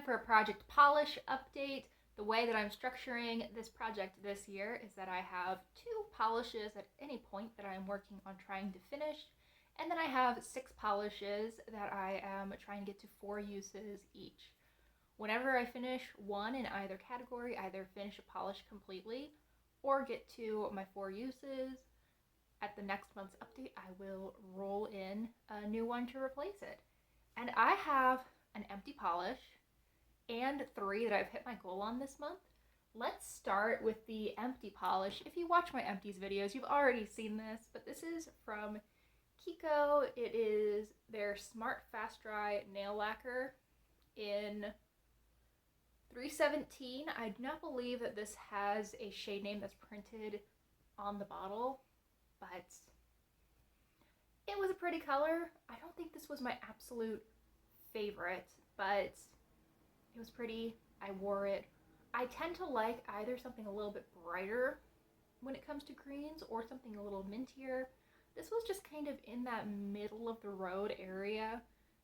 for a project polish update. The way that I'm structuring this project this year is that I have 2 polishes at any point that I'm working on trying to finish, and then I have 6 polishes that I am trying to get to 4 uses each. Whenever I finish one in either category, either finish a polish completely or get to my 4 uses, at the next month's update, I will roll in a new one to replace it. And I have an empty polish and 3 that I've hit my goal on this month. Let's start with the empty polish. If you watch my empties videos, you've already seen this, but this is from Kiko. It is their Smart Fast Dry Nail Lacquer in 317. I do not believe that this has a shade name that's printed on the bottle, but it was a pretty color. I don't think this was my absolute favorite, but it was pretty. I wore it. I tend to like either something a little bit brighter when it comes to greens or something a little mintier. This was just kind of in that middle of the road area,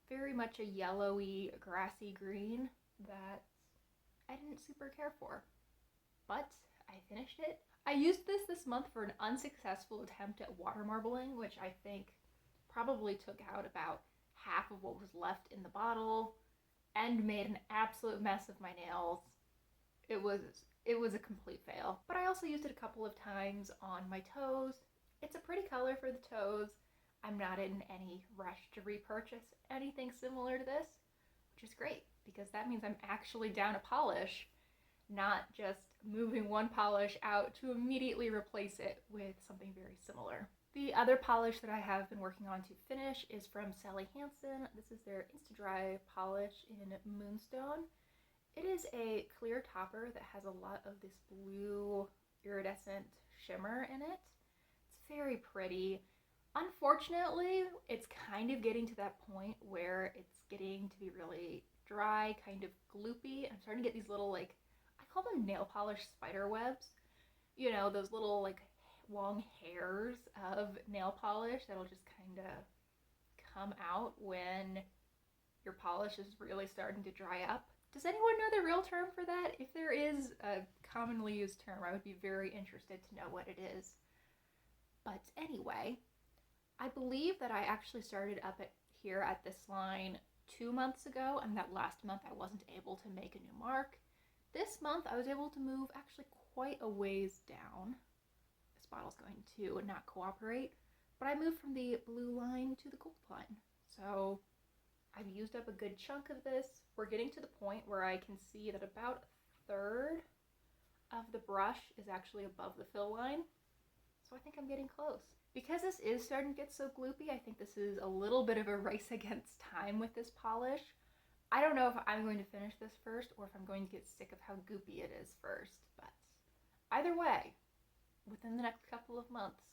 very much a yellowy, grassy green that I didn't super care for, but I finished it. I used this month for an unsuccessful attempt at water marbling, which I think probably took out about half of what was left in the bottle and made an absolute mess of my nails. It was a complete fail. But I also used it a couple of times on my toes. It's a pretty color for the toes. I'm not in any rush to repurchase anything similar to this, which is great because that means I'm actually down a polish, not just moving one polish out to immediately replace it with something very similar. The other polish that I have been working on to finish is from Sally Hansen. This is their Insta-Dry polish in Moonstone. It is a clear topper that has a lot of this blue iridescent shimmer in it. It's very pretty. Unfortunately, it's kind of getting to that point where it's getting to be really dry, kind of gloopy. I'm starting to get these little, like, I call them nail polish spider webs. You know, those little, like, long hairs of nail polish that'll just kind of come out when your polish is really starting to dry up. Does anyone know the real term for that? If there is a commonly used term, I would be very interested to know what it is. But anyway, I believe that I actually started up here at this line 2 months ago, and that last month I wasn't able to make a new mark. This month I was able to move actually quite a ways down. This bottle's going to not cooperate, but I moved from the blue line to the gold line. So I've used up a good chunk of this. We're getting to the point where I can see that about a third of the brush is actually above the fill line. So I think I'm getting close. Because this is starting to get so gloopy, I think this is a little bit of a race against time with this polish. I don't know if I'm going to finish this first or if I'm going to get sick of how goopy it is first, but either way, within the next couple of months,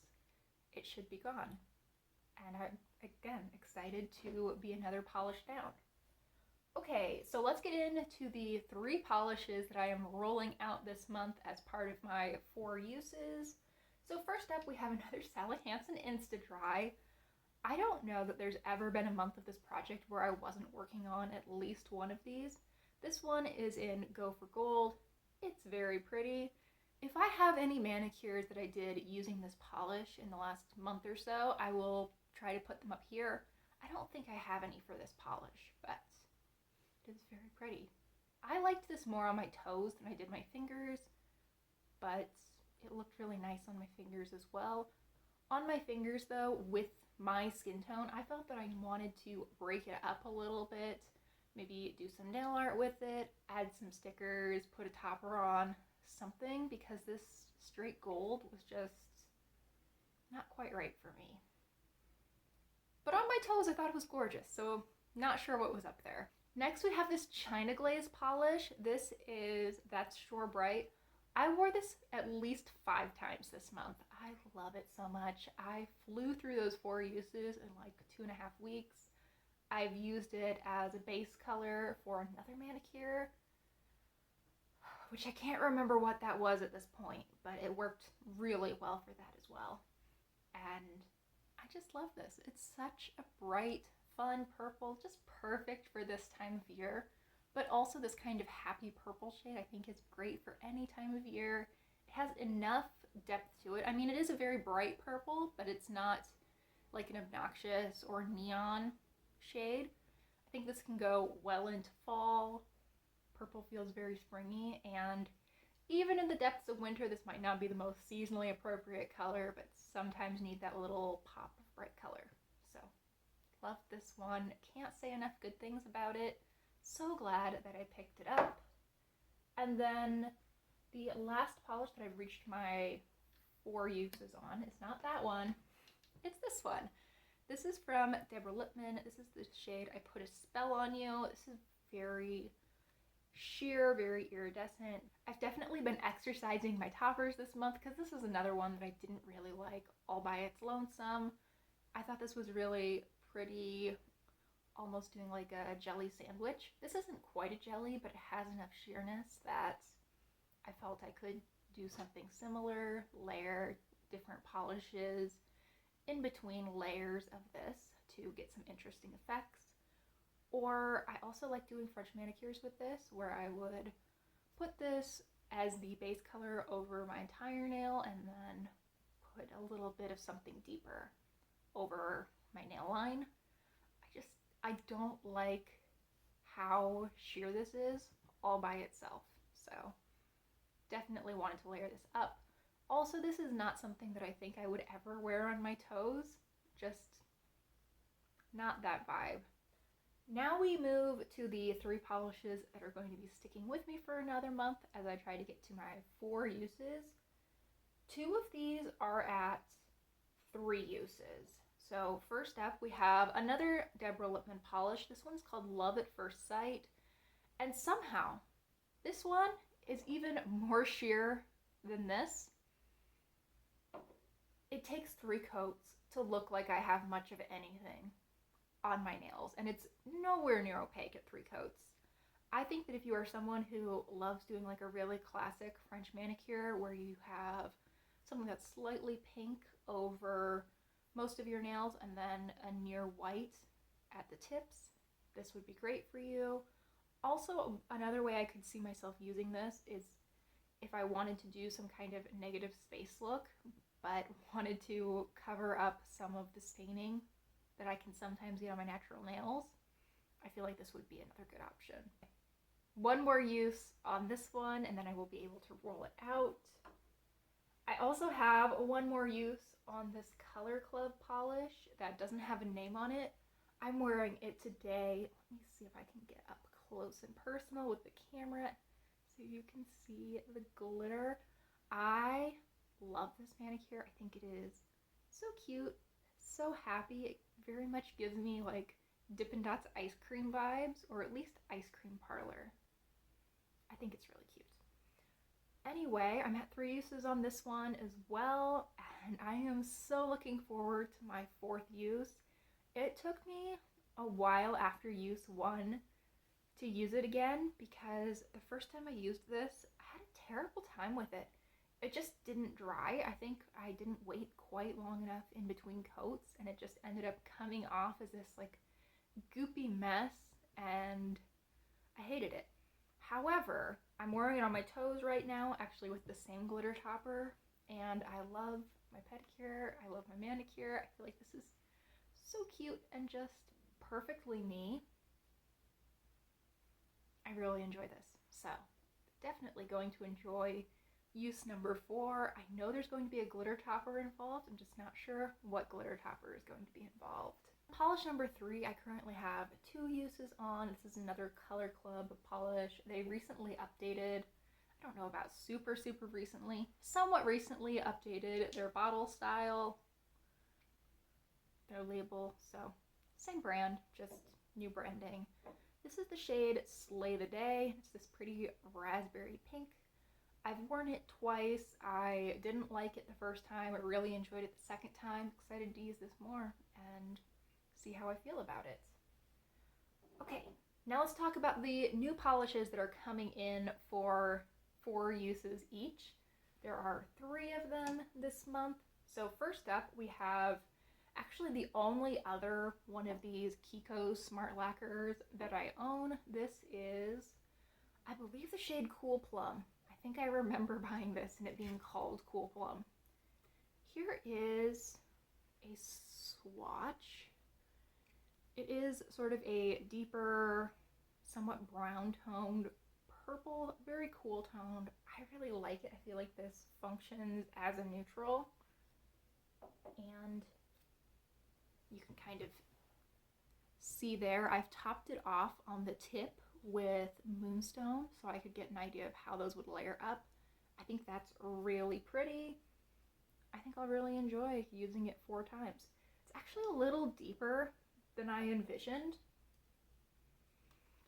it should be gone. And I'm, again, excited to be another polish down. Okay, so let's get into the 3 polishes that I am rolling out this month as part of my 4 uses. So first up, we have another Sally Hansen Insta-Dry. I don't know that there's ever been a month of this project where I wasn't working on at least one of these. This one is in Go for Gold. It's very pretty. If I have any manicures that I did using this polish in the last month or so, I will try to put them up here. I don't think I have any for this polish, but it is very pretty. I liked this more on my toes than I did my fingers, but it looked really nice on my fingers as well. On my fingers though, with my skin tone, I felt that I wanted to break it up a little bit, maybe do some nail art with it, add some stickers, put a topper on, something, because this straight gold was just not quite right for me. But on my toes, I thought it was gorgeous, so not sure what was up there. Next, we have this China Glaze polish. This is That's Shore Bright. I wore this at least 5 times this month. I love it so much. I flew through those 4 uses in like 2.5 weeks. I've used it as a base color for another manicure, which I can't remember what that was at this point, but it worked really well for that as well. And I just love this. It's such a bright, fun purple, just perfect for this time of year. but also this kind of happy purple shade I think is great for any time of year. It has enough depth to it. I mean, it is a very bright purple, but it's not like an obnoxious or neon shade. I think this can go well into fall. Purple feels very springy, and even in the depths of winter, this might not be the most seasonally appropriate color, but sometimes need that little pop of bright color. So, love this one. Can't say enough good things about it. So glad that I picked it up. And then the last polish that I've reached my 4 uses on is not that one. It's this one. This is from Deborah Lippmann. This is the shade I Put a Spell on You. This is very sheer, very iridescent. I've definitely been exercising my toppers this month because this is another one that I didn't really like all by its lonesome. I thought this was really pretty, almost doing like a jelly sandwich. This isn't quite a jelly, but it has enough sheerness that I felt I could do something similar, layer different polishes in between layers of this to get some interesting effects. Or I also like doing French manicures with this, where I would put this as the base color over my entire nail and then put a little bit of something deeper over my nail line. I don't like how sheer this is all by itself, so definitely wanted to layer this up. Also, this is not something that I think I would ever wear on my toes, just not that vibe. Now we move to the 3 polishes that are going to be sticking with me for another month as I try to get to my 4 uses. 2 of these are at 3 uses. So first up, we have another Deborah Lippmann polish. This one's called Love at First Sight. And somehow, this one is even more sheer than this. It takes 3 coats to look like I have much of anything on my nails, and it's nowhere near opaque at 3 coats. I think that if you are someone who loves doing like a really classic French manicure where you have something that's slightly pink over most of your nails and then a near white at the tips, this would be great for you. Also, another way I could see myself using this is if I wanted to do some kind of negative space look, but wanted to cover up some of the staining that I can sometimes get on my natural nails. I feel like this would be another good option. One more use on this one, and then I will be able to roll it out. I also have one more use on this Color Club polish that doesn't have a name on it. I'm wearing it today. Let me see if I can get up close and personal with the camera so you can see the glitter. I love this manicure. I think it is so cute, so happy. It very much gives me like Dippin' Dots ice cream vibes, or at least ice cream parlor. I think it's really cute. Anyway, I'm at 3 uses on this one as well, and I am so looking forward to my 4th use. It took me a while after use 1 to use it again because the first time I used this, I had a terrible time with it. It just didn't dry. I think I didn't wait quite long enough in between coats, and it just ended up coming off as this like goopy mess, and I hated it. However, I'm wearing it on my toes right now, actually with the same glitter topper, and I love my pedicure, I love my manicure. I feel like this is so cute and just perfectly me. I really enjoy this, so definitely going to enjoy use number 4. I know there's going to be a glitter topper involved. I'm just not sure what glitter topper is going to be involved. Polish number 3, I currently have 2 uses on. This is another Color Club polish. They recently updated, I don't know about super recently, somewhat recently updated their bottle style, their label, so same brand, just new branding. This is the shade Slay the Day. It's this pretty raspberry pink. I've worn it twice. I didn't like it the first time. I really enjoyed it the second time. Excited to use this more and see how I feel about it. Okay, now let's talk about the new polishes that are coming in for 4 uses each. There are 3 of them this month. So first up, we have Actually, the only other one of these Kiko Smart Lacquers that I own, this is, I believe, the shade Cool Plum. I think I remember buying this and it being called Cool Plum. Here is a swatch. It is sort of a deeper, somewhat brown toned purple, very cool toned. I really like it. I feel like this functions as a neutral, and you can kind of see there I've topped it off on the tip with Moonstone so I could get an idea of how those would layer up. I think that's really pretty. I think I'll really enjoy using it 4 times. It's actually a little deeper than I envisioned.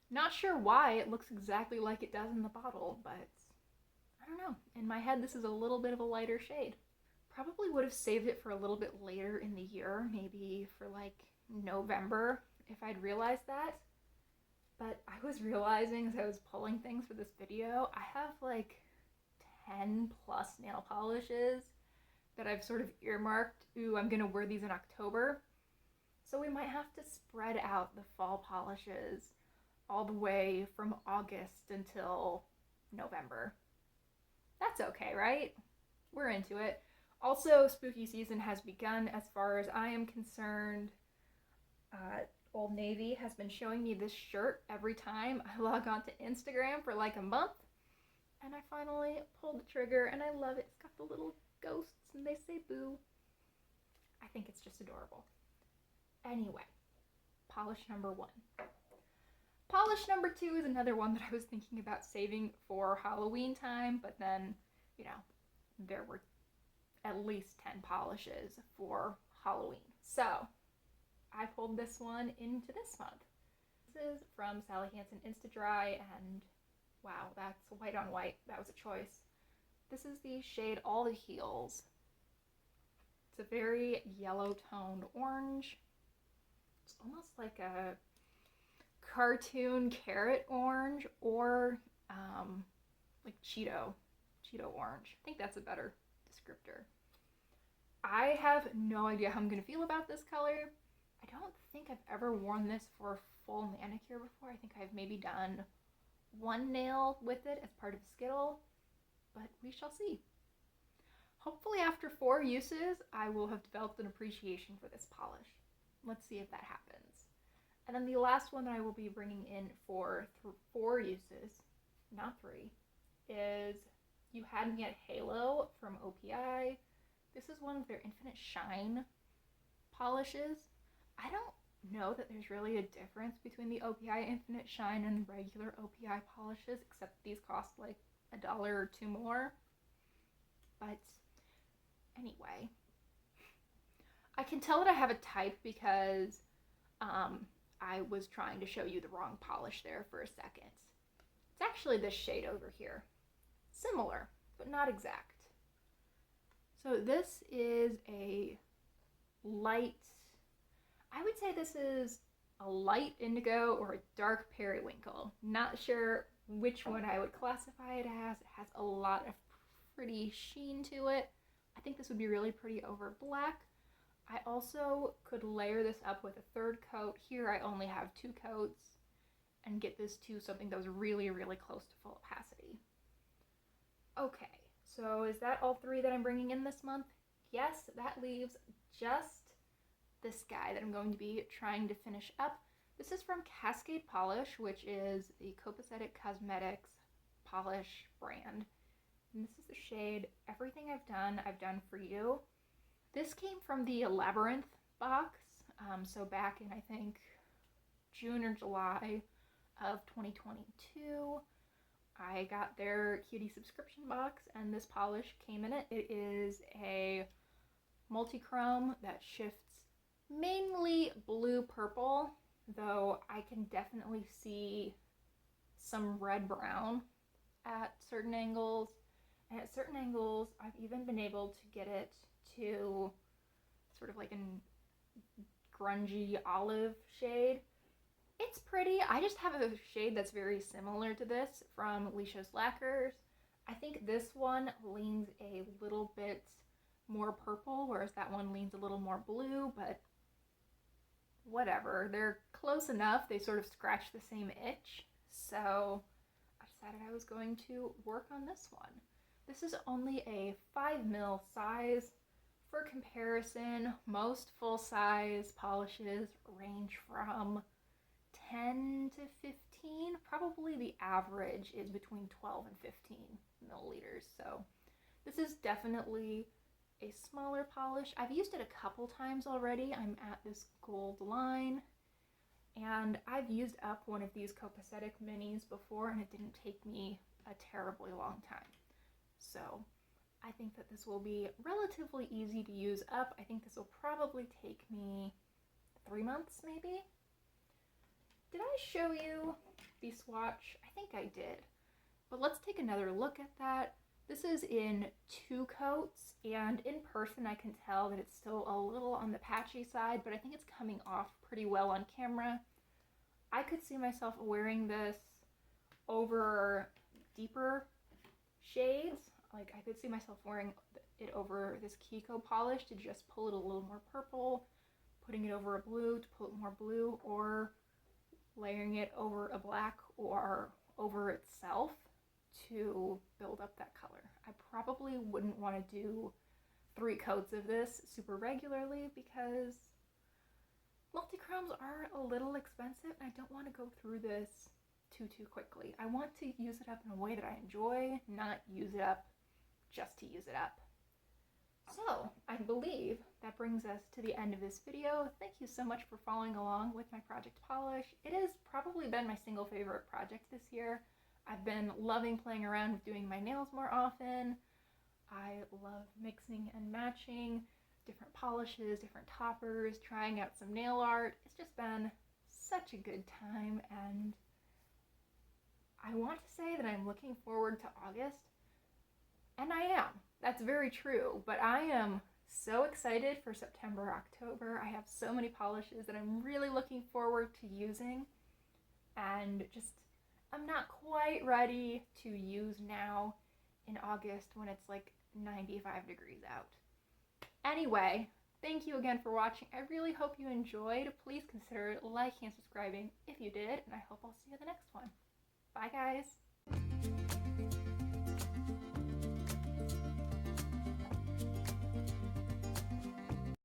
Not sure why it looks exactly like it does in the bottle, but I don't know. In my head, this is a little bit of a lighter shade. Probably would have saved it for a little bit later in the year, maybe for like November, if I'd realized that. But I was realizing as I was pulling things for this video, I have like 10 plus nail polishes that I've sort of earmarked, ooh, I'm gonna wear these in October. So we might have to spread out the fall polishes all the way from August until November. That's okay, right? We're into it. Also, spooky season has begun as far as I am concerned. Old Navy has been showing me this shirt every time I log on to Instagram for like a month. And I finally pulled the trigger and I love it. It's got the little ghosts and they say boo. I think it's just adorable. Anyway, polish number 1. Polish number 2 is another one that I was thinking about saving for Halloween time, but then, you know, there were at least 10 polishes for Halloween. So I pulled this one into this month. This is from Sally Hansen Insta-Dry, and wow, that's white on white. That was a choice. This is the shade All the Heals. It's a very yellow toned orange. It's almost like a cartoon carrot orange, or like Cheeto orange. I think that's a better descriptor. I have no idea how I'm going to feel about this color. I don't think I've ever worn this for a full manicure before. I think I've maybe done 1 nail with it as part of a Skittle, but we shall see. Hopefully after 4 uses, I will have developed an appreciation for this polish. Let's see if that happens. And then the last one that I will be bringing in for 4 uses, not 3, is You Had Me at Halo from OPI. This is one of their Infinite Shine polishes. I don't know that there's really a difference between the OPI Infinite Shine and the regular OPI polishes, except these cost like $1 or $2 more. But anyway, I can tell that I have a type because I was trying to show you the wrong polish there for a second. It's actually this shade over here. Similar, but not exact. So this is a light, I would say this is a light indigo or a dark periwinkle. Not sure which one I would classify it as. It has a lot of pretty sheen to it. I think this would be really pretty over black. I also could layer this up with a 3rd coat. Here I only have 2 coats, and get this to something that was really, really close to full opacity. Okay, so is that all 3 that I'm bringing in this month? Yes, that leaves just this guy that I'm going to be trying to finish up. This is from Cascade Polish, which is the Copacetic Cosmetics polish brand. And this is the shade Everything I've Done for You. This came from the Labyrinth box, so back in, I think, June or July of 2022. I got their Cutie subscription box, and this polish came in it. It is a multi-chrome that shifts mainly blue-purple, though I can definitely see some red-brown at certain angles. And at certain angles, I've even been able to get it to sort of like a grungy olive shade. It's pretty. I just have a shade that's very similar to this from Licious Lacquers. I think this one leans a little bit more purple, whereas that one leans a little more blue, but whatever. They're close enough. They sort of scratch the same itch. So I decided I was going to work on this one. This is only a 5mm size. For comparison, most full-size polishes range from 10 to 15. Probably the average is between 12 and 15 milliliters. So this is definitely a smaller polish. I've used it a couple times already. I'm at this gold line, and I've used up one of these Copacetic minis before, and it didn't take me a terribly long time. So I think that this will be relatively easy to use up. I think this will probably take me 3 months maybe. Did I show you the swatch? I think I did. But let's take another look at that. This is in 2 coats, and in person I can tell that it's still a little on the patchy side, but I think it's coming off pretty well on camera. I could see myself wearing this over deeper shades. Like, I could see myself wearing it over this Kiko polish to just pull it a little more purple, putting it over a blue to pull it more blue, or layering it over a black or over itself to build up that color. I probably wouldn't want to do 3 coats of this super regularly because multi-chromes are a little expensive, and I don't want to go through this too quickly. I want to use it up in a way that I enjoy, not use it up just to use it up. So I believe that brings us to the end of this video. Thank you so much for following along with my Project Polish. It has probably been my single favorite project this year. I've been loving playing around with doing my nails more often. I love mixing and matching different polishes, different toppers, trying out some nail art. It's just been such a good time, and I want to say that I'm looking forward to August, and I am. That's very true, but I am so excited for September, October. I have so many polishes that I'm really looking forward to using, and just I'm not quite ready to use now in August when it's like 95 degrees out. Anyway, thank you again for watching. I really hope you enjoyed. Please consider liking and subscribing if you did, and I hope I'll see you in the next one. Bye, guys.